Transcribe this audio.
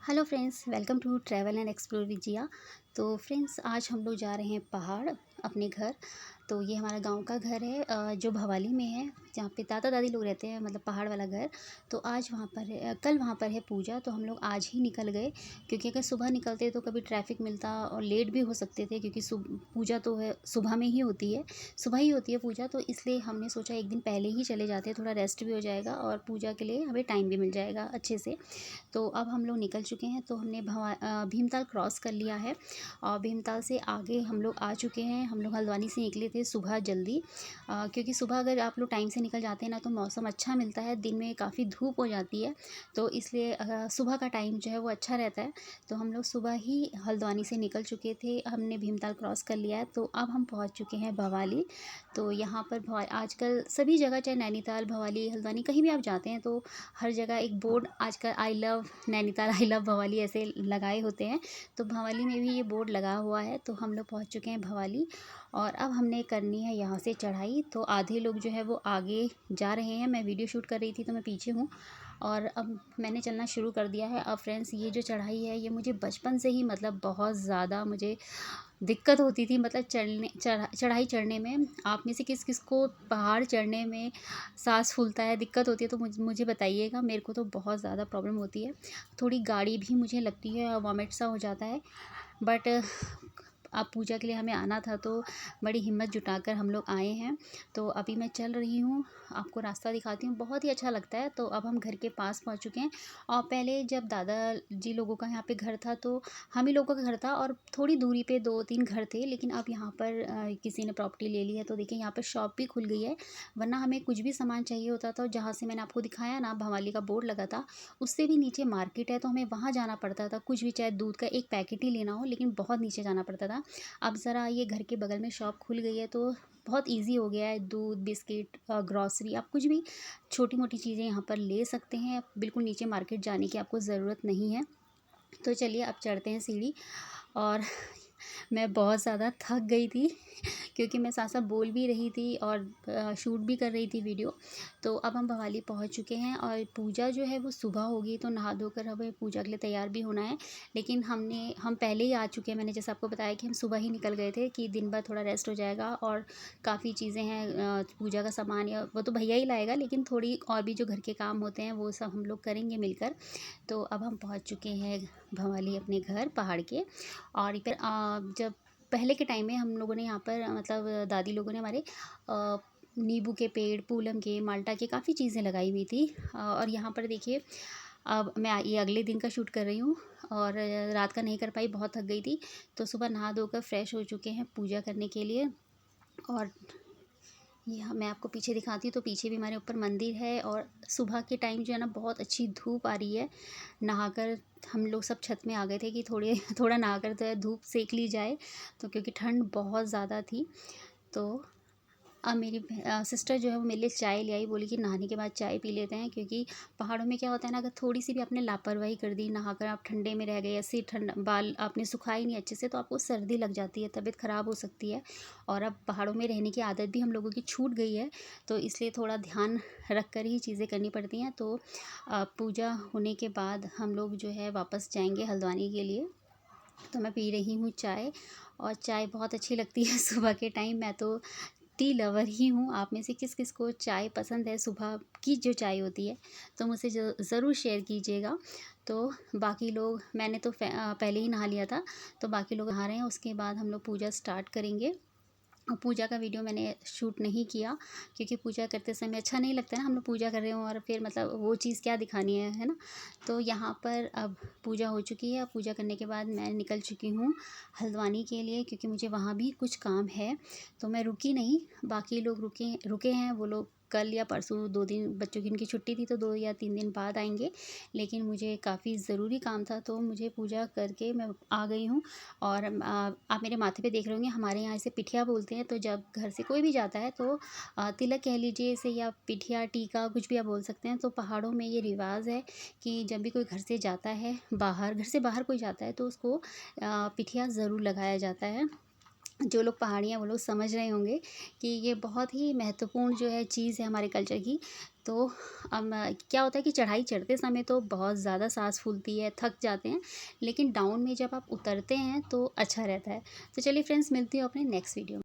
Hello friends, welcome to travel and explore with Jiya. तो friends, आज हम लोग जा रहे हैं पहाड़ अपने घर। तो ये हमारा गांव का घर है जो भवाली में है, जहाँ पे दादा दादी लोग रहते हैं, मतलब पहाड़ वाला घर। तो आज वहाँ पर है, कल वहाँ पर है पूजा, तो हम लोग आज ही निकल गए। क्योंकि अगर सुबह निकलते तो कभी ट्रैफिक मिलता और लेट भी हो सकते थे, क्योंकि पूजा तो है सुबह में ही होती है, सुबह ही होती है पूजा। तो इसलिए हमने सोचा एक दिन पहले ही चले जाते हैं, थोड़ा रेस्ट भी हो जाएगा और पूजा के लिए हमें टाइम भी मिल जाएगा अच्छे से। तो अब हम लोग निकल चुके हैं। तो हमने भीमताल क्रॉस कर लिया है और भीमताल से आगे हम लोग आ चुके हैं। हम लोग हल्द्वानी से निकले थे सुबह जल्दी, क्योंकि सुबह अगर आप लोग टाइम से निकल जाते हैं ना तो मौसम अच्छा मिलता है, दिन में काफ़ी धूप हो जाती है। तो इसलिए सुबह का टाइम जो है वो अच्छा रहता है। तो हम लोग सुबह ही हल्द्वानी से निकल चुके थे, हमने भीमताल क्रॉस कर लिया है। तो अब हम पहुंच चुके हैं भवाली। तो यहाँ पर आजकल सभी जगह, चाहे नैनीताल, भवाली, हल्द्वानी, कहीं भी आप जाते हैं तो हर जगह एक बोर्ड आजकल I love Nainital, I love Bhowali ऐसे लगाए होते हैं। तो भवाली में भी ये बोर्ड लगा हुआ है। तो हम लोग पहुंच चुके हैं भवाली और अब हमने करनी है यहाँ से चढ़ाई। तो आधे लोग जो है वो आगे जा रहे हैं, मैं वीडियो शूट कर रही थी तो मैं पीछे हूँ और अब मैंने चलना शुरू कर दिया है। अब फ्रेंड्स, ये जो चढ़ाई है ये मुझे बचपन से ही, मतलब बहुत ज़्यादा मुझे दिक्कत होती थी, मतलब चढ़ाई चढ़ने में। आप में से किस किस को पहाड़ चढ़ने में सांस फूलता है, दिक्कत होती है, तो मुझे बताइएगा। मेरे को तो बहुत ज़्यादा प्रॉब्लम होती है, थोड़ी गाड़ी भी मुझे लगती है और वॉमिट सा हो जाता है। बट अब पूजा के लिए हमें आना था तो बड़ी हिम्मत जुटाकर हम लोग आए हैं। तो अभी मैं चल रही हूँ, आपको रास्ता दिखाती हूँ, बहुत ही अच्छा लगता है। तो अब हम घर के पास पहुँच चुके हैं। और पहले जब दादा जी लोगों का यहाँ पे घर था तो हम ही लोगों का घर था और थोड़ी दूरी पे 2-3 घर थे। लेकिन अब यहाँ पर किसी ने प्रॉपर्टी ले ली है, तो देखिए यहाँ पर शॉप भी खुल गई है। वरना हमें कुछ भी सामान चाहिए होता था, जहाँ से मैंने आपको दिखाया ना भवाली का बोर्ड लगा था, उससे भी नीचे मार्केट है, तो हमें वहाँ जाना पड़ता था। कुछ भी, चाहे दूध का एक पैकेट ही लेना हो, लेकिन बहुत नीचे जाना पड़ता था। अब ज़रा ये घर के बगल में शॉप खुल गई है तो बहुत इजी हो गया है। दूध, बिस्किट, ग्रॉसरी, आप कुछ भी छोटी मोटी चीज़ें यहाँ पर ले सकते हैं। बिल्कुल नीचे मार्केट जाने की आपको ज़रूरत नहीं है। तो चलिए अब चढ़ते हैं सीढ़ी। और मैं बहुत ज़्यादा थक गई थी क्योंकि मैं साथ साथ बोल भी रही थी और शूट भी कर रही थी वीडियो। तो अब हम भवाली पहुंच चुके हैं और पूजा जो है वो सुबह होगी, तो नहा धोकर हमें पूजा के लिए तैयार भी होना है। लेकिन हम पहले ही आ चुके हैं। मैंने जैसे आपको बताया कि हम सुबह ही निकल गए थे कि दिन भर थोड़ा रेस्ट हो जाएगा और काफ़ी चीज़ें हैं, पूजा का सामान या वो तो भैया ही लाएगा, लेकिन थोड़ी और भी जो घर के काम होते हैं वो सब हम लोग करेंगे मिलकर। तो अब हम पहुँच चुके हैं भवाली अपने घर पहाड़ के। और फिर जब पहले के टाइम में हम लोगों ने यहाँ पर, मतलब दादी लोगों ने हमारे नींबू के पेड़, पूलम के, माल्टा के, काफ़ी चीज़ें लगाई हुई थी। और यहाँ पर देखिए, अब मैं ये अगले दिन का शूट कर रही हूँ और रात का नहीं कर पाई, बहुत थक गई थी। तो सुबह नहा धोकर फ्रेश हो चुके हैं पूजा करने के लिए। और यहाँ मैं आपको पीछे दिखाती हूँ, तो पीछे भी हमारे ऊपर मंदिर है। और सुबह के टाइम जो है ना, बहुत अच्छी धूप आ रही है। नहाकर हम लोग सब छत में आ गए थे कि थोड़ा नहाकर तो धूप सेक ली जाए, तो क्योंकि ठंड बहुत ज़्यादा थी। तो अब मेरी सिस्टर जो है वो मेरे लिए चाय ले आई, बोली कि नहाने के बाद चाय पी लेते हैं। क्योंकि पहाड़ों में क्या होता है ना, अगर थोड़ी सी भी आपने लापरवाही कर दी, नहाकर आप ठंडे में रह गए, ऐसे ठंड बाल आपने सुखाए नहीं अच्छे से, तो आपको सर्दी लग जाती है, तबीयत ख़राब हो सकती है। और अब पहाड़ों में रहने की आदत भी हम लोगों की छूट गई है, तो इसलिए थोड़ा ध्यान रख कर ही चीज़ें करनी पड़ती हैं। तो पूजा होने के बाद हम लोग जो है वापस जाएंगे हल्द्वानी के लिए। तो मैं पी रही हूँ चाय, और चाय बहुत अच्छी लगती है सुबह के टाइम। मैं तो टी लवर ही हूँ। आप में से किस किस को चाय पसंद है, सुबह की जो चाय होती है, तो मुझसे ज़रूर शेयर कीजिएगा। तो बाकी लोग, मैंने तो पहले ही नहा लिया था, तो बाकी लोग नहा रहे हैं, उसके बाद हम लोग पूजा स्टार्ट करेंगे। और पूजा का वीडियो मैंने शूट नहीं किया, क्योंकि पूजा करते समय अच्छा नहीं लगता ना, हम लोग पूजा कर रहे हो और फिर मतलब वो चीज़ क्या दिखानी है ना। तो यहाँ पर अब पूजा हो चुकी है। पूजा करने के बाद मैं निकल चुकी हूँ हल्द्वानी के लिए, क्योंकि मुझे वहाँ भी कुछ काम है। तो मैं रुकी नहीं, बाकी लोग रुके रुके हैं। वो लोग कल या परसों, 2 दिन बच्चों की इनकी छुट्टी थी तो 2 या 3 दिन बाद आएंगे। लेकिन मुझे काफ़ी ज़रूरी काम था, तो मुझे पूजा करके मैं आ गई हूँ। और आप मेरे माथे पे देख रहे होंगे, हमारे यहाँ इसे पिठिया बोलते हैं। तो जब घर से कोई भी जाता है तो तिलक कह लीजिए इसे, या पिठिया, टीका, कुछ भी आप बोल सकते हैं। तो पहाड़ों में ये रिवाज है कि जब भी कोई घर से जाता है, घर से बाहर कोई जाता है, तो उसको पिठिया ज़रूर लगाया जाता है। जो लोग पहाड़ियाँ, वो लोग समझ रहे होंगे कि ये बहुत ही महत्वपूर्ण जो है चीज़ है हमारे कल्चर की। तो क्या होता है कि चढ़ाई चढ़ते समय तो बहुत ज़्यादा साँस फूलती है, थक जाते हैं, लेकिन डाउन में जब आप उतरते हैं तो अच्छा रहता है। तो चलिए फ्रेंड्स, मिलती हूँ अपने नेक्स्ट वीडियो में।